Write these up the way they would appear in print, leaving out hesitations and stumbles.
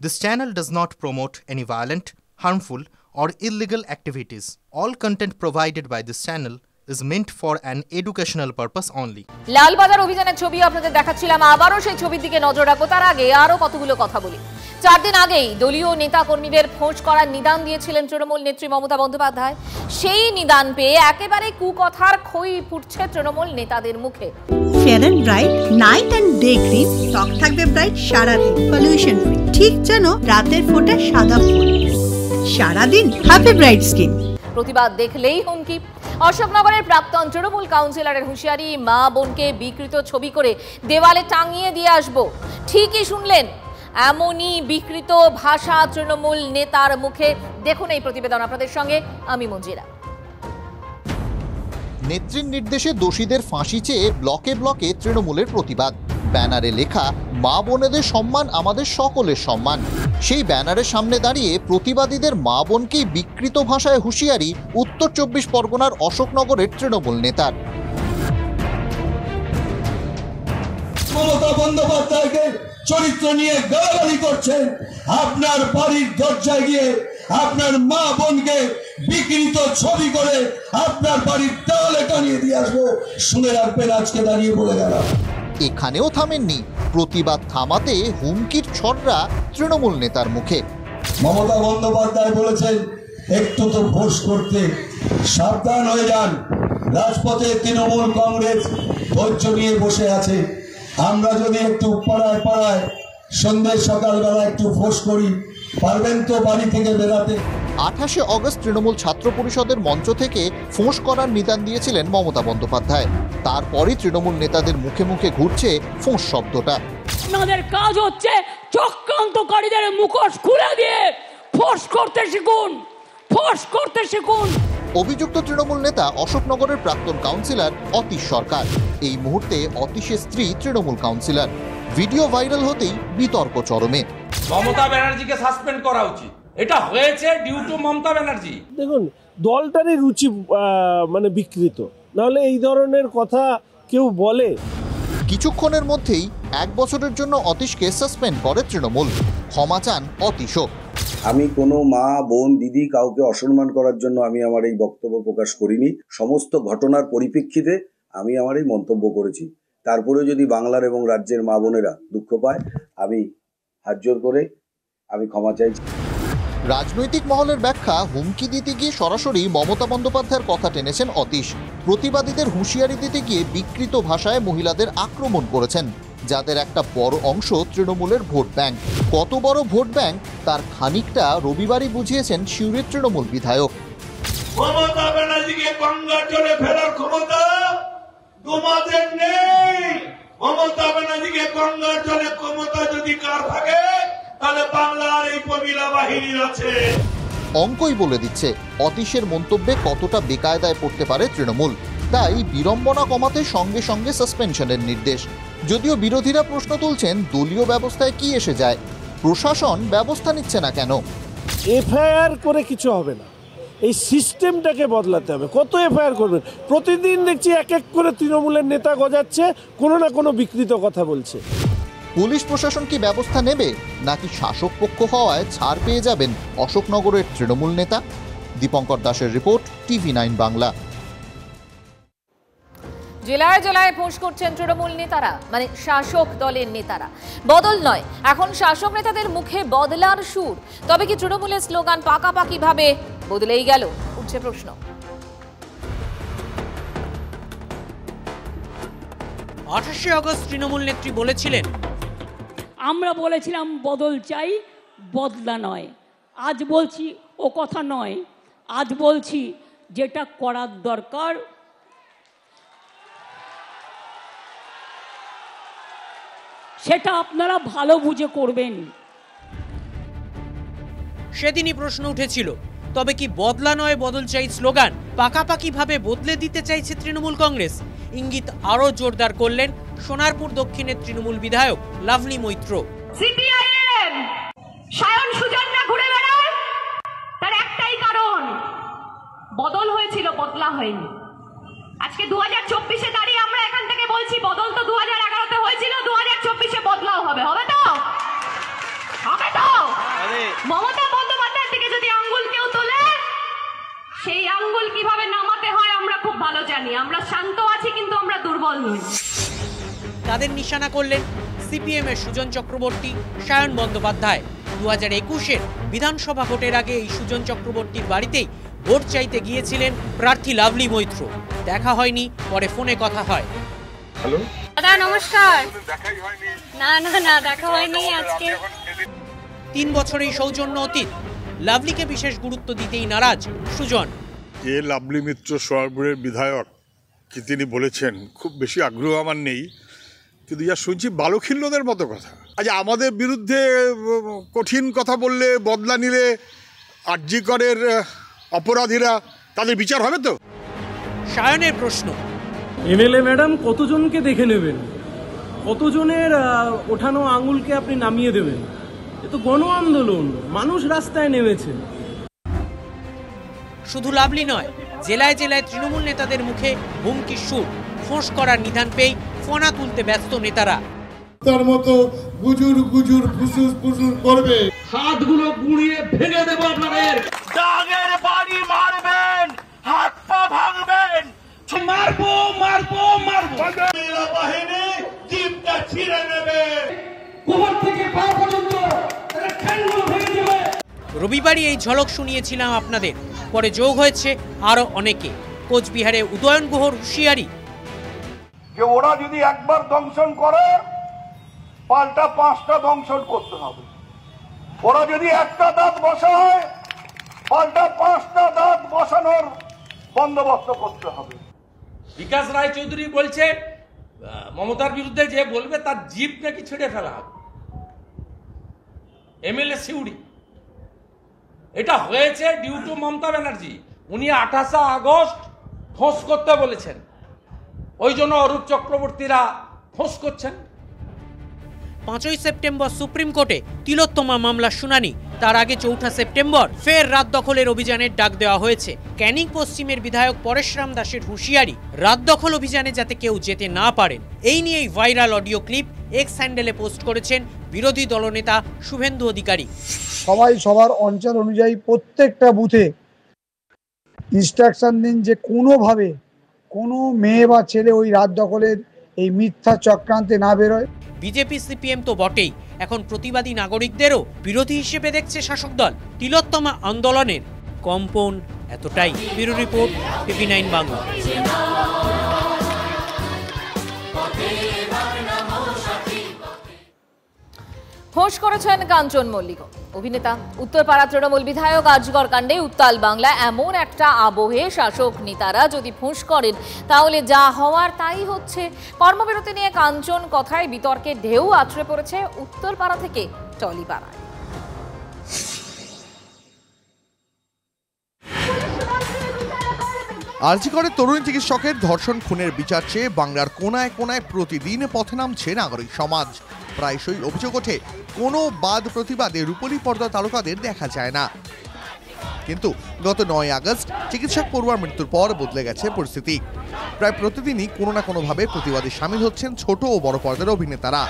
This channel does not promote any violent, harmful, or illegal activities. All content provided by this channel is meant for an educational purpose only. Lalbazar অভিযানের ছবি আপনাদের দেখাচ্ছিলাম, আবারও সেই ছবির দিকে নজর রাখবো। তার আগে আরো কতগুলো কথা বলি। 4 দিন আগেই দলীয় নেতা কর্মীদের ফোঁস করার নিদান দিয়েছিলেন তৃণমূল নেত্রী মমতা বন্দ্যোপাধ্যায়। সেই নিদান পেয়ে একেবারে কুকথার খই ফুটছে তৃণমূল নেতাদের মুখে। Fair and bright night and day cream, ত্বক থাকবে ব্রাইট সারাদিন, পলিউশন ফ্রি, ঠিক যেন রাতের ফোঁটা সাদা ফুল। সারাদিন হ্যাপি ব্রাইট স্কিন। প্রতিবাদ দেখলেই হুমকি। অশোকনগরের প্রাক্তন তৃণমূল কাউন্সিলরের হুঁশিয়ারি, মা বোনকে বিকৃত ছবি করে দেওয়ালে টাঙিয়ে দিয়ে আসবো। ঠিকই শুনলেন, এমনই বিকৃত ভাষা তৃণমূল নেতার মুখে। দেখুন এই প্রতিবেদন আপনাদের সঙ্গে আমি মঞ্জিরা। নেত্রীর নির্দেশে দোষীদের ফাঁসি চেয়ে ব্লকে ব্লকে তৃণমূলের প্রতিবাদ। ব্যানারে লেখা, মা বোনেদের সম্মান আমাদের সকলের সম্মান। সেই ব্যানারের সামনে দাঁড়িয়ে প্রতিবাদীদের মা বোনকেই বিকৃত ভাষায় হুঁশিয়ারি উত্তর 24 পরগনার অশোকনগরের তৃণমূল নেতার। মমতা বন্দ্যোপাধ্যায়কে চরিত্র নিয়ে গালাগালি করছেন, আপনার বাড়ির দরজায় গিয়ে আপনার মা বোনকে বিকৃত ছবি করে আপনার বাড়ির দেওয়ালে টানিয়ে দিয়ে আসবো। শুনে রাখবেন, আজকে দাঁড়িয়ে বলে গেলাম। এখানেও থামেননি, প্রতিবাদ থামাতে হুমকির ছড়রা তৃণমূল নেতার মুখে। মমতা বন্দ্যোপাধ্যায় বলেছেন, একটু তো ফোর্স করতে সাবধান হয়ে যান। রাজপথে তৃণমূল কংগ্রেস ধৈর্য নিয়ে বসে আছে। আমরা যদি একটু পাড়ায় পাড়ায় সন্ধ্যে সকালবেলা একটু ফোর্স করি, পারবেন তো বাড়ি থেকে বেরাতে? 28 অগস্ট তৃণমূল ছাত্র পরিষদের মঞ্চ থেকে ফোঁস করার নিদান দিয়েছিলেন মমতা বন্দ্যোপাধ্যায়। তারপরই তৃণমূল নেতাদের মুখে মুখে ঘুরছে ফোঁস শব্দটা। আপনাদের কাজ হচ্ছে চক্রান্তকারীদের মুখোশ খুলে দিয়ে ফোর্স করতে শিখুন, ফোর্স করতে শিখুন। অভিযুক্ত তৃণমূল নেতা অশোকনগরের প্রাক্তন কাউন্সিলর অতীশ সরকার। এই মুহূর্তে অতীশের স্ত্রী তৃণমূল কাউন্সিলর। ভিডিও ভাইরাল হতেই বিতর্ক চরমে। মমতা ব্যানার্জিকে সাসপেন্ড করা উচিত, এটা হয়েছে ডিউ টু মমতা ব্যানার্জি। দেখুন, দলটারই রুচি মানে বিকৃত, নাহলে এই ধরনের কথা কেউ বলে? কিছুক্ষণের মধ্যেই 1 বছরের জন্য অতীশকে সাসপেন্ড করে তৃণমূল। ক্ষমা চান অতীশও। আমি কোনো মা বোন দিদি কাউকে অসম্মান করার জন্য আমি আমার এই বক্তব্য প্রকাশ করিনি। সমস্ত ঘটনার পরিপ্রেক্ষিতে আমি আমার এই মন্তব্য করেছি। তারপরেও যদি বাংলার এবং রাজ্যের মা বোনেরা দুঃখ পায়, আমি হাত জোর করে আমি ক্ষমা চাইছি। রাজনৈতিক মহলের ব্যাখ্যা, হুমকি দিতে গিয়ে সরাসরি মমতা বন্দ্যোপাধ্যায়ের কথা টেনেছেন অতীশ। প্রতিবাদীদের হুঁশিয়ারি দিতে গিয়ে বিকৃত ভাষায় মহিলাদের আক্রমণ করেছেন, যাদের একটা বড় অংশ তৃণমূলের ভোট ব্যাংক। কত বড় ভোট ব্যাংক তার খানিকটা রবিবারই বুঝিয়েছেন সিউড়ির তৃণমূল বিধায়ক। মমতা ব্যানার্জিকে গঙ্গার জলে ফেলার ক্ষমতা তোমাদের নেই। মমতা ব্যানার্জিকে গঙ্গার জলে ক্ষমতা যদি কার থাকে, তাহলে বাংলার এই মহিলা বাহিনীর আছে। অঙ্কই বলে দিচ্ছে অতীশের মন্তব্যে কতটা বেকায়দায় পড়তে পারে তৃণমূল। তাই বিড়ম্বনা কমাতে সঙ্গে সঙ্গে সাসপেনশনের নির্দেশ। যদিও বিরোধীরা প্রশ্ন তুলছেন, দলীয় ব্যবস্থায় কি এসে যায়, প্রশাসন ব্যবস্থা নিচ্ছে না কেন? এফআইআর করে কিছু হবে না, এই সিস্টেমটাকে বদলাতে হবে। কত এফআইআর করবেন? প্রতিদিন দেখছি এক এক করে তৃণমূলের নেতা গজাচ্ছে, কোনো না কোনো বিকৃত কথা বলছে। পুলিশ প্রশাসন কি ব্যবস্থা নেবে, নাকি শাসক পক্ষ হওয়ায় ছাড় পেয়ে যাবেন অশোকনগরের তৃণমূল নেতা? দীপঙ্কর দাসের রিপোর্ট, TV9 বাংলা। জেলায় জেলায় ফোঁস করছেন তৃণমূল নেতারা, মানে শাসক দলের নেতারা। বদল নয়, এখন শাসক নেতাদের মুখে বদলার সুর। তবে কি তৃণমূলের স্লোগান পাকাপাকি ভাবে বদলেই গেল, উঠছে প্রশ্ন। 28 অগস্ট তৃণমূল নেত্রী বলেছিলেন, আমরা বলেছিলাম বদল চাই, বদলা নয়। আজ বলছি ও কথা নয়, আজ বলছি যেটা করার দরকার সেটা আপনারা ভালো বুঝে করবেন। সেদিনই প্রশ্ন উঠেছিল, তবে কি বদলা নয় বদল চাই স্লোগান পাকাপাকি ভাবে বদলে দিতে চাইছে তৃণমূল কংগ্রেস? ইঙ্গিত আরো জোরদার করলেন সোনারপুর দক্ষিণের তৃণমূল বিধায়ক লাভলি মৈত্র। সিপিআইএম সায়ন সুজনরা ঘুরে বেড়ায়, তার একটাই কারণ, বদল হয়েছিল, বদলা হয়নি। আজকে 2024-এ দাঁড়িয়ে আমরা এখান থেকে বলছি, বদল তো 2011-তে হয়েছিল, 2024-এ বদলাও হবে। হবে তো? হবে তো? মমতা বন্দ্যোপাধ্যায়ের দিকে যদি আঙ্গুল কেউ তোলে, সেই আঙ্গুল কিভাবে নামাতে হয় আমরা খুব ভালো জানি। আমরা শান্ত আছি, কিন্তু আমরা দুর্বল নই। তাদের নিশানা করলেন সিপিএম এর সুজন চক্রবর্তী, সায়ন বন্দ্যোপাধ্যায়। 2021-এর বিধানসভা ভোটের আগে এই সুজন চক্রবর্তীর বাড়িতেই ভোট চাইতে গিয়েছিলেন প্রার্থী লাভলি মৈত্র। দেখা হয়নি, পরে ফোনে কথা হয়। হ্যালো দাদা নমস্কার। না না না, দেখা হয়নি আজকে। 3 বছরেই সৌজন্য অতীত। লাভলিকে বিশেষ গুরুত্ব দিতেই নারাজ সুজন। যে লাভলি মিত্র সোনারপুরের বিধায়ক কি তিনি বলেছেন, খুব বেশি আগ্রহ আমার নেই, কিন্তু যা শুনছি বালখিল্যদের মতো কথা। আচ্ছা, আমাদের বিরুদ্ধে কঠিন কথা বললে, বদলা নিলে আরজি করের অপরাধীরা তাদের বিচার হবে তো? সায়নের প্রশ্ন, এমএলএ ম্যাডাম কতজনকে দেখে নেবেন? কতজনের ওঠানো আঙুলকে আপনি নামিয়ে দেবেন? এ তো গণ আন্দোলন, মানুষ রাস্তায় নেমেছে। শুধু লাভলি নয়, জেলায় জেলায় তৃণমূল নেতাদের মুখে হুমকির সুর। ফোঁস করার নিধান পেয়ে ফোনা তুলতে ব্যস্ত নেতারা। তার মতো গুজুর গুজুর ফুসুস ফুসুস করবে, হাতগুলো গুঁড়িয়ে ভেঙে দেব আপনাদের। ডাঙের বাড়ি মারবেন, হাত পা ভাঙবেন, মারবো মারবো মারবো। বাহিনী জিপটা ছিঁড়ে নেবে, কোমর থেকে পা পর্যন্ত ঠ্যাংগুলো ভেঙে দেবে। রবিবারই এই ঝলক শুনিয়েছিলাম আপনাদের, পরে যোগ হয়েছে আরো অনেকে। কোচবিহারে উদয়ন গুহর হুঁশিয়ারি, যে ওরা যদি একবার দংশন করে পাল্টা 5টা দংশন করতে হবে। ওরা যদি একটা দাঁত বসায় পাল্টা 5টা দাঁত বসানোর বন্দোবস্ত করতে হবে। বিকাশ রায় চৌধুরী বলছে মমতার বিরুদ্ধে যে বলবে তার জিপ নাকি ছেড়ে ফেলা হবে। এমএলএ সিউড়ি, এটা হয়েছে ডিউ টু মমতা ব্যানার্জি। উনি 28 আগস্ট ফোঁস করতে বলেছেন, ওই জন্য অরূপ চক্রবর্তীরা ফোঁস করছেন। 5ই সেপ্টেম্বর সুপ্রিম কোর্টে তিলোত্তমা মামলার শুনানি। তার আগে 4 সেপ্টেম্বর ফের রাত দখলের অভিযানের ডাক দেওয়া হয়েছে। ক্যানিং পশ্চিমের বিধায়ক পরেশরাম দাসের হুঁশিয়ারি, রাত দখল অভিযানে যাতে কেউ যেতে না পারেন। এই নিয়েই ভাইরাল অডিও ক্লিপ এক্স হ্যান্ডেলে পোস্ট করেছেন বিরোধী দলনেতা শুভেন্দু অধিকারী। সবাই সবার অঞ্চল অনুযায়ী প্রত্যেকটা বুথে ইনস্ট্রাকশন দিন যে কোনোভাবে কোনো মেয়ে বা ছেলে ওই রাত দখলের এই মিথ্যা চক্রান্তে না বেরোয়। বিজেপি সিপিএম তো বটেই, এখন প্রতিবাদী নাগরিকদেরও বিরোধী হিসেবে দেখছে শাসক দল। তিলোত্তমা আন্দোলনের কম্পন এতটাই। Bureau report, TV nine Bangla. ফোঁস করেছেন কাঞ্চন মল্লিক। অভিনেতা, উত্তরপাড়া তৃণমূল বিধায়ক আজগর কাণ্ডে উত্তাল বাংলা। এমন একটা আবহে শাসক নেতারা যদি ফোঁস করেন তাহলে যা হওয়ার তাই হচ্ছে। কর্মবিরতি নিয়ে কাঞ্চন কথায় বিতর্কে ঢেউ আছড়ে পড়েছে উত্তরপাড়া থেকে টলিপাড়ায়। আরজি করে তরুণী চিকিৎসকের ধর্ষণ খুনের বিচার চেয়ে বাংলার কোনায় কোনায় প্রতিদিন পথে নামছে নাগরিক সমাজ। প্রায়শই অভিযোগ ওঠে, কোনো বাদ প্রতিবাদে রূপলী পর্দা তারকাদের দেখা যায় না। কিন্তু গত 9 আগস্ট চিকিৎসক পড়ুয়ার মৃত্যুর পর বদলে গেছে পরিস্থিতি। প্রায় প্রতিদিনই কোনো না কোনোভাবে প্রতিবাদে সামিল হচ্ছেন ছোট ও বড় পর্দার অভিনেতারা।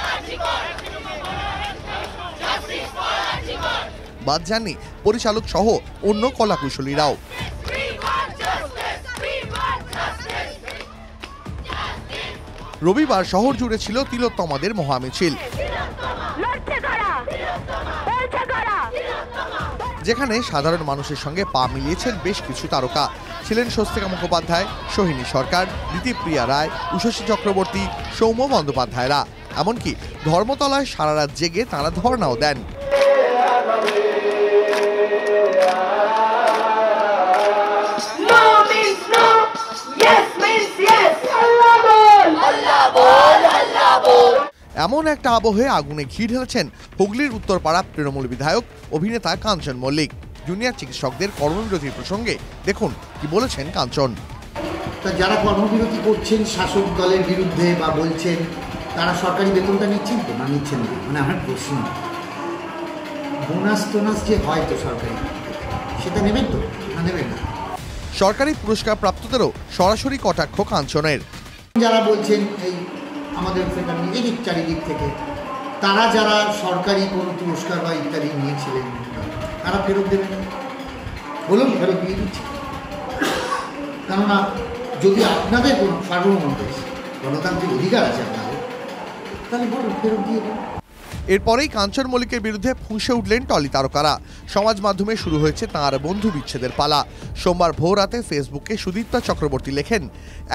বাদ যাননি পরিচালক সহ অন্য কলাকুশলীরাও। রবিবার শহর জুড়ে ছিল তিলোত্তমাদের মহামিছিল, যেখানে সাধারণ মানুষের সঙ্গে পা মিলিয়েছেন বেশ কিছু তারকা। ছিলেন স্বস্তিকা মুখোপাধ্যায়, সোহিনী সরকার, দিতিপ্রিয়া রায়, উষসী চক্রবর্তী, সৌম্য বন্দ্যোপাধ্যায়রা। এমনকি ধর্মতলায় সারা রাত জেগে তাঁরা ধর্ণাও দেন। এমন একটা আবহে আগুনে ঘি ঢেলেছেন হুগলির উত্তরপাড়া তৃণমূল বিধায়ক অভিনেতা কাঞ্চন মল্লিক। জুনিয়র চিকিৎসকদের কর্মবিরতির প্রসঙ্গে দেখুন কি বলেছেন কাঞ্চন। যারা কর্মবিরতি করছেন শাসক দলের বিরুদ্ধে বা বলছেন, তারা সরকারি বেতনটা নিচ্ছেন তো না নিচ্ছেন না? মানে আমার প্রশ্ন, বোনাস টোনাস যে হয় তো সরকারি, সেটা নেবেন তো না নেবেন না? সরকারি পুরস্কার প্রাপ্তদেরও সরাসরি কটাক্ষ কাঞ্চনের। যারা বলছেন এই আমাদের এদিক চারিদিক থেকে, তারা যারা সরকারি কোনো পুরস্কার বা ইত্যাদি নিয়েছিলেন ফেরত দেবেন, বলুন ফেরত দিয়ে দিচ্ছি। কেননা যদি আপনাদের কোনো সার্বভৌম দেশ, গণতান্ত্রিক অধিকার আছে আপনাদের, তাহলে বলুন ফেরত দিয়ে দেবেন। এরপরেই কাঞ্চন মল্লিকের বিরুদ্ধে ফুঁসে উঠলেন টলি তারকারা। সমাজ মাধ্যমে শুরু হয়েছে তাঁর বন্ধু বিচ্ছেদের পালা। সোমবার ভোর রাতে ফেসবুকে সুদীপ্তা চক্রবর্তী লেখেন,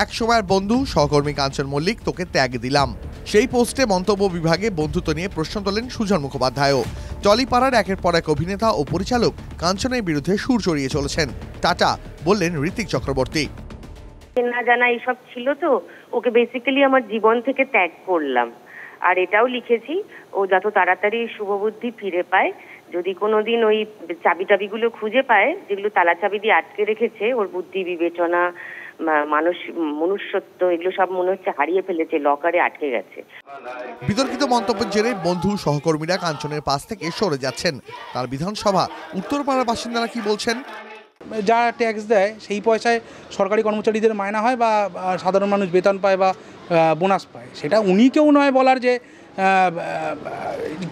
এক সময়ের বন্ধু সহকর্মী কাঞ্চন মল্লিক, তোকে ত্যাগ দিলাম। সেই পোস্টে মন্তব্য বিভাগে বন্ধুত্ব নিয়ে প্রশ্ন তোলেন সুজন মুখোপাধ্যায়ও। টলিপাড়ার একের পর এক অভিনেতা ও পরিচালক কাঞ্চনের বিরুদ্ধে সুর চড়িয়ে চলেছেন। টাটা বললেন ঋত্বিক চক্রবর্তী। না জানা এইসব ছিল তো, ওকে বেসিক্যালি আমার জীবন থেকে ত্যাগ করলাম। আর এটাও লিখেছি, ও যত তাড়াতাড়ি শুভবুদ্ধি ফিরে পায়, যদি কোনোদিন ওই চাবিগুলো খুঁজে পায় যেগুলো তালা চাবি দিয়ে আটকে রেখেছে, ওর বুদ্ধি বিবেচনা মনুষ্যত্ব এগুলো সব মনে হচ্ছে হারিয়ে ফেলেছে, লকারে আটকে গেছে। বিতর্কিত মন্তব্যের জেরে বন্ধু সহকর্মীরা কাঞ্চনের পাশ থেকে সরে যাচ্ছেন। তার বিধানসভা উত্তরপাড়ার বাসিন্দারা কি বলছেন? যারা ট্যাক্স দেয় সেই পয়সায় সরকারি কর্মচারীদের মায়না হয় বা সাধারণ মানুষ বেতন পায় বা বোনাস পায়, সেটা উনি কেউ নয় বলার যে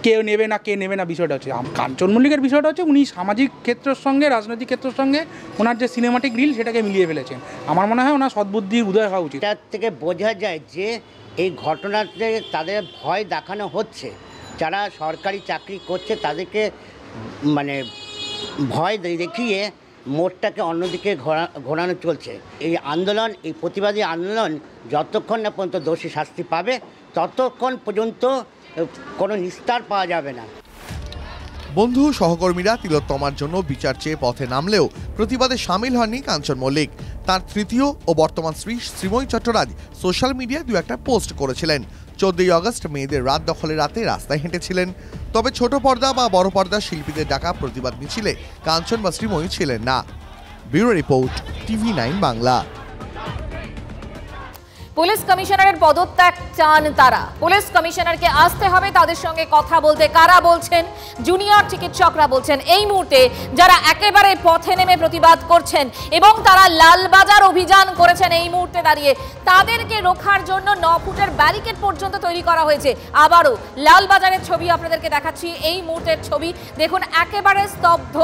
কে নেবে না কে নেবে না। বিষয়টা হচ্ছে কাঞ্চন মল্লিকের বিষয়টা হচ্ছে উনি সামাজিক ক্ষেত্রের সঙ্গে রাজনৈতিক ক্ষেত্রের সঙ্গে ওনার যে সিনেমাটিক রিল সেটাকে মিলিয়ে ফেলেছেন। আমার মনে হয় ওনার সদ্বুদ্ধির উদয় হওয়া উচিত। তার থেকে বোঝা যায় যে এই ঘটনাতে তাদের ভয় দেখানো হচ্ছে, যারা সরকারি চাকরি করছে তাদেরকে মানে ভয় দেখিয়ে মোড়টাকে অন্যদিকে ঘোরানো চলছে। এই আন্দোলন, এই প্রতিবাদী আন্দোলন যতক্ষণ না পর্যন্ত দোষী শাস্তি পাবে ততক্ষণ পর্যন্ত কোনো নিস্তার পাওয়া যাবে না। বন্ধু সহকর্মীরা তিলোত্তমার জন্য বিচার চেয়ে পথে নামলেও প্রতিবাদে সামিল হননি কাঞ্চন মল্লিক। তার তৃতীয় ও বর্তমান স্ত্রী শ্রীময়ী চট্টরাজ সোশ্যাল মিডিয়ায় দু একটা পোস্ট করেছিলেন। 14ই আগস্ট মেয়েদের রাত দখলের রাতে রাস্তায় হেঁটেছিলেন। তবে ছোট পর্দা বা বড় পর্দার শিল্পীদের ডাকা প্রতিবাদ মিছিলে কাঞ্চন বা শ্রীময়ী ছিলেন না। Bureau report, TV9 Bangla. Police কমিশনারের পদত্যাগ চান তারা। পুলিশ কমিশনারকে আসতে হবে তাদের সঙ্গে কথা বলতে। কারা বলছেন? জুনিয়র চিকিৎসকরা বলছেন। এই মুহূর্তে যারা একেবারে পথে নেমে প্রতিবাদ করছেন এবং তারা লালবাজার অভিযান করেছেন, এই মুহূর্তে দাঁড়িয়ে তাদেরকে রোখার জন্য 9 ফুটের ব্যারিকেড পর্যন্ত তৈরি করা হয়েছে। আবারও লালবাজারের ছবি আপনাদেরকে দেখাচ্ছি, এই মুহূর্তের ছবি দেখুন, একেবারে স্তব্ধ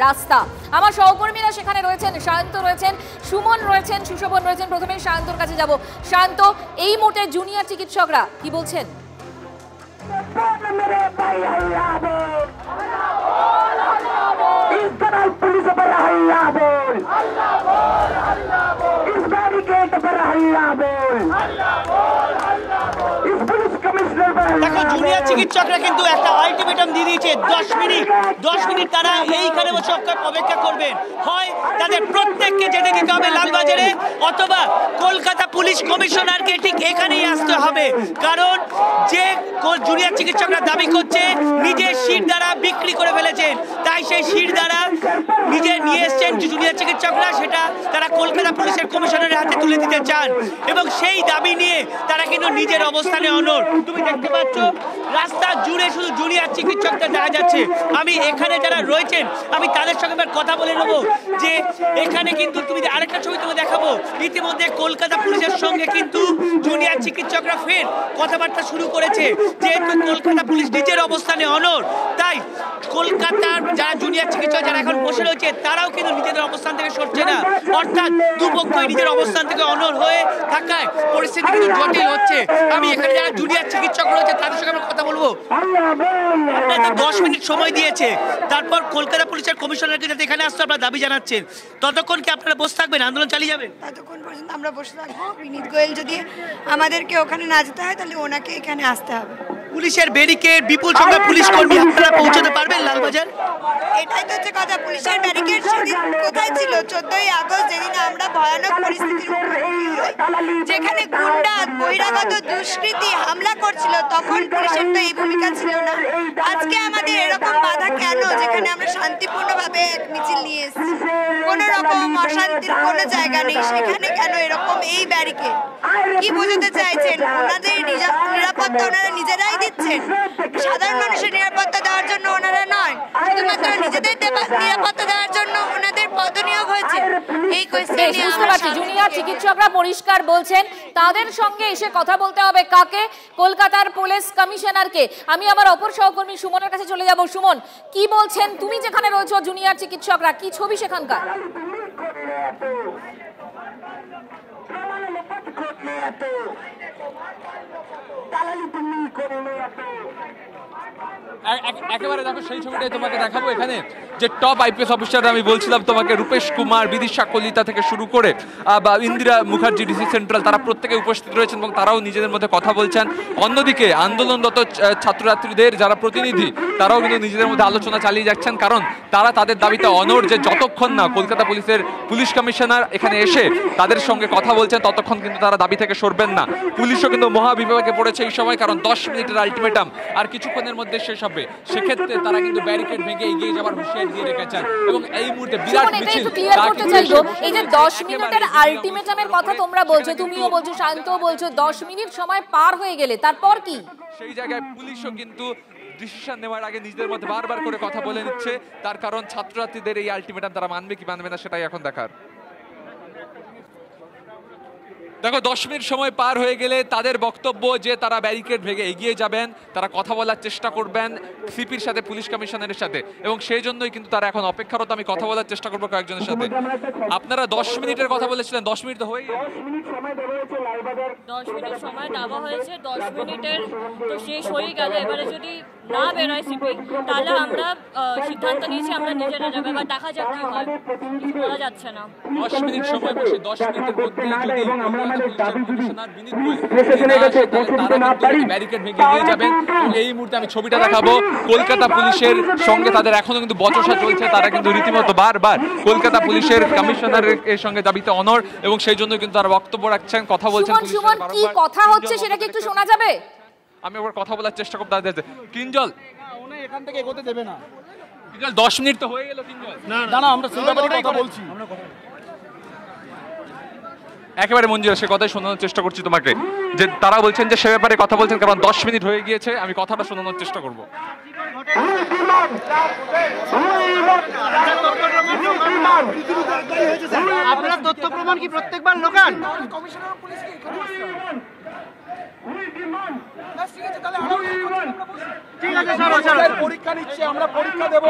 রাস্তা। আমার সহকর্মীরা সেখানে রয়েছেন, শান্ত রয়েছেন, সুমন রয়েছেন, সুশোভন রয়েছেন। প্রথমে শান্তর কাছে যাব। শান্ত, এই মুহূর্তে জুনিয়র চিকিৎসকরা কি বলছেন? দেখো, জুনিয়র চিকিৎসকরা কিন্তু একটা আলটিমেটাম দিয়ে দিয়েছে, 10 মিনিট তারা এইখানে বসে অপেক্ষা করবেন। হয় তাদের প্রত্যেককে যেতে দিতে হবে লালবাজারে, অথবা কলকাতা পুলিশ কমিশনারকে ঠিক এখানেই আসতে হবে। কারণ যে জুনিয়র চিকিৎসকরা দাবি করছে নিজের শির দ্বারা বিক্রি করে ফেলেছেন, তাই সেই শির দ্বারা নিজে নিয়ে এসছেন জুনিয়র চিকিৎসকরা, সেটা তারা কলকাতা পুলিশের কমিশনারের হাতে তুলে দিতে চান এবং সেই দাবি নিয়ে তারা কিন্তু নিজের অবস্থানে অনড়। তুমি দেখতে পাচ্ছ রাস্তা জুড়ে শুধু জুনিয়র চিকিৎসকদের দেখা যাচ্ছে। আমি এখানে যারা রয়েছেন আমি তাদের সঙ্গে কথা বলে নেবো যে এখানে কিন্তু তুমি আরেকটা ছবি তোমাকে দেখাবো, ইতিমধ্যে কলকাতা পুলিশের সঙ্গে কিন্তু জুনিয়র চিকিৎসকরা ফের কথাবার্তা শুরু করেছে। যেহেতু কলকাতা পুলিশ নিজের অবস্থানে অনড়, তাই কলকাতার যারা জুনিয়র চিকিৎসক যারা এখন বসে রয়েছে তারাও কিন্তু নিজেদের অবস্থান থেকে সরছে না। অর্থাৎ দুপক্ষই নিজের অবস্থান থেকে অনড় হয়ে থাকায় পরিস্থিতি কিন্তু জটিল হচ্ছে। আমি এখানে যারা জুনিয়র চিকিৎসক রয়েছে তাদের সঙ্গে কথা বলবো। আপনাদের 10 মিনিট সময় দিয়েছে, তারপর কলকাতা পুলিশের কমিশনারকে যাতে এখানে আসতে আপনারা দাবি জানাচ্ছেন, ততক্ষণ কি আপনারা বসে থাকবেন, আন্দোলন চালিয়ে যাবেন? ততক্ষণ পর্যন্ত আমরা বসে থাকবো। বিনীত গোয়েল যদি আমাদেরকে ওখানে না যেতে হয় তাহলে ওনাকে এখানে আসতে হবে। পুলিশের ব্যারিকেড, বিপুল সংখ্যক পুলিশ কর্মী, আপনারা পৌঁছতে পারবেন লালবাজার? এটাই তো হচ্ছে কথা। পুলিশের ব্যারিকেড সেদিন কোথায় ছিল? 14ই আগস্ট, যেদিন আমরা ভয়ানক পরিস্থিতির মুখোমুখি হই, যেখানে গুন্ডা বহিরাগত দুষ্কৃতী হামলা করছিল, তখন পুলিশের তো এই ভূমিকা ছিল না। আজকে আমাদের এরকম বাধা কেন, যেখানে আমরা শান্তিপূর্ণভাবে এক মিছিল নিয়ে এসেছি, কোনো রকম অশান্তির কোনো জায়গা নেই, সেখানে কেন এরকম এই ব্যারিকেড? কি বোঝাতে চাইছেন? ওনাদের নিরাপত্তা ওনারা নিজেরাই দিচ্ছেন, সাধারণ মানুষের নিরাপত্তা দেওয়ার জন্য ওনারা নয়, শুধুমাত্র নিজেদের নিরাপত্তা দেওয়ার জন্য ওনাদের পদনিয়োগ হয়েছে। এই কোয়েশ্চেন নিয়ে বুঝতে পারছি, জুনিয়র চিকিৎসকরা পরিষ্কার বলছেন তাদের সঙ্গে এসে কথা বলতে হবে। কাকে? কলকাতার পুলিশ কমিশনারকে। আমি আমার অপর সহকর্মী সুমনের কাছে চলে যাব। সুমন, কি বলছেন? তুমি যেখানে রয়েছো, জুনিয়র চিকিৎসকরা, কি ছবি সেখানকার? একেবারে দেখো সেই ছবিটাই তোমাকে দেখাবো। এখানে যে টপ আইপিএস অফিসার আমি বলছিলাম তোমাকে, রূপেশ কুমার, বিদিশা কলিতা থেকে শুরু করে ইন্দিরা মুখার্জি ডিসি সেন্ট্রাল, তারা প্রত্যেকে উপস্থিত রয়েছেন এবং তারাও নিজেদের মধ্যে কথা বলছেন। অন্যদিকে আন্দোলনরত ছাত্রছাত্রীদের যারা প্রতিনিধি, তারাও কিন্তু নিজেদের মধ্যে আলোচনা চালিয়ে যাচ্ছেন, কারণ তারা তাদের দাবিতে অনড় যে যতক্ষণ না কলকাতা পুলিশের পুলিশ কমিশনার এখানে এসে তাদের সঙ্গে কথা বলছেন ততক্ষণ কিন্তু তারা দাবি থেকে সরবেন না। পুলিশও কিন্তু মহাবিভাগে পড়েছে এই সময়, কারণ 10 মিনিটের আলটিমেটাম আর কিছুক্ষণের মধ্যে শেষ হবে। সেক্ষেত্রে তারা কিন্তু ব্যারিকেড ভেঙে এগিয়ে যাওয়ার হুঁশিয়ারি দিয়ে রেখেছেন এবং এই মুহূর্তে বিরাট মিছিল। এই যে 10 মিনিটের আলটিমেটামের কথা তোমরা বলছো, তুমিও বলছো, শান্তও বলছো, 10 মিনিট সময় পার হয়ে গেলে তারপর কি? সেই জায়গায় পুলিশও কিন্তু ডিসিশন নেওয়ার আগে নিজেদের মধ্যে বারবার করে কথা বলে নিচ্ছে, তার কারণ ছাত্রছাত্রীদের এই আলটিমেটাম তারা মানবে কি মানবে না সেটাই এখন দেখার। দেখো 10 মিনিট সময় পার হয়ে গেলে তাদের বক্তব্য যে তারা ব্যারিকেড ভেঙে এগিয়ে যাবেন, তারা কথা বলার চেষ্টা করবেন সিপির সাথে, পুলিশ কমিশনারের সাথে, এবং সেই জন্যই কিন্তু তারা এখন অপেক্ষারত। আমি কথা বলার চেষ্টা করবো কয়েকজনের সাথে। আপনারা 10 মিনিটের কথা বলেছিলেন, 10 মিনিট তো হয়ে 10 মিনিট সময় দেওয়া হয়েছে, 10 মিনিটের তো শেষ হয়ে গেল। এবারে যদি না বেরোয় সিপি, তাহলে আমরা সিদ্ধান্ত নিয়েছি আমরা নিজেরা যাবো। এবার দেখা যাক কি হয়, কিছু বলা যাচ্ছে না। 10 মিনিট সময় বসে 10 মিনিটের মধ্যে ব্যারিকেড ভেঙে এগিয়ে যাবেন। এই মুহূর্তে আমি ছবিটা দেখাবো, কলকাতা পুলিশের সঙ্গে তাদের এখনো কিন্তু বচসা চলছে। তারা কিন্তু রীতিমতো বারবার কলকাতা পুলিশের কমিশনারের সঙ্গে দাবিতে অনড় এবং সেই জন্য কিন্তু তারা বক্তব্য রাখছেন, কথা বলছেন। সুমন, কি কথা হচ্ছে সেটা কি একটু শোনা যাবে? আমি একবার কথা বলার চেষ্টা করব দাদা। কিঞ্জল, উনি এখান থেকে এগোতে দেবে না। কিঞ্জল 10 মিনিট তো হয়ে গেল। কিঞ্জল, না না, আমরা সেই ব্যাপারে কথা বলছি। একেবারে মঞ্জুরা, সে কথাই শোনানোর চেষ্টা করছি তোমাকে, যে তারা বলছেন যে সে ব্যাপারে কথা বলছেন, কারণ 10 মিনিট হয়ে গিয়েছে। আমি কথাটা শোনানোর চেষ্টা করব। আপনার তথ্য প্রমাণ কি প্রত্যেকবার লোকাল? ঠিক আছে স্যার, পরীক্ষা নিচ্ছে, আমরা পরীক্ষা দেব।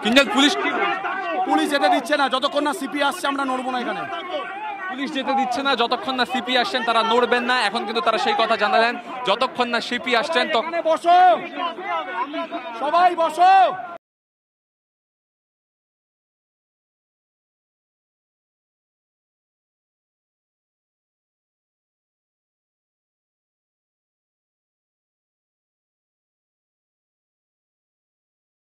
কিঞ্জল, পুলিশ যেতে দিচ্ছে না, যতক্ষণ না সিপি আসছে আমরা নড়বো না এখানে। পুলিশ যেতে দিচ্ছে না, যতক্ষণ না সিপি আসছেন তারা নড়বেন না। এখন কিন্তু তারা সেই কথা জানালেন, যতক্ষণ না সিপি আসছেন। বসো, সবাই বসো।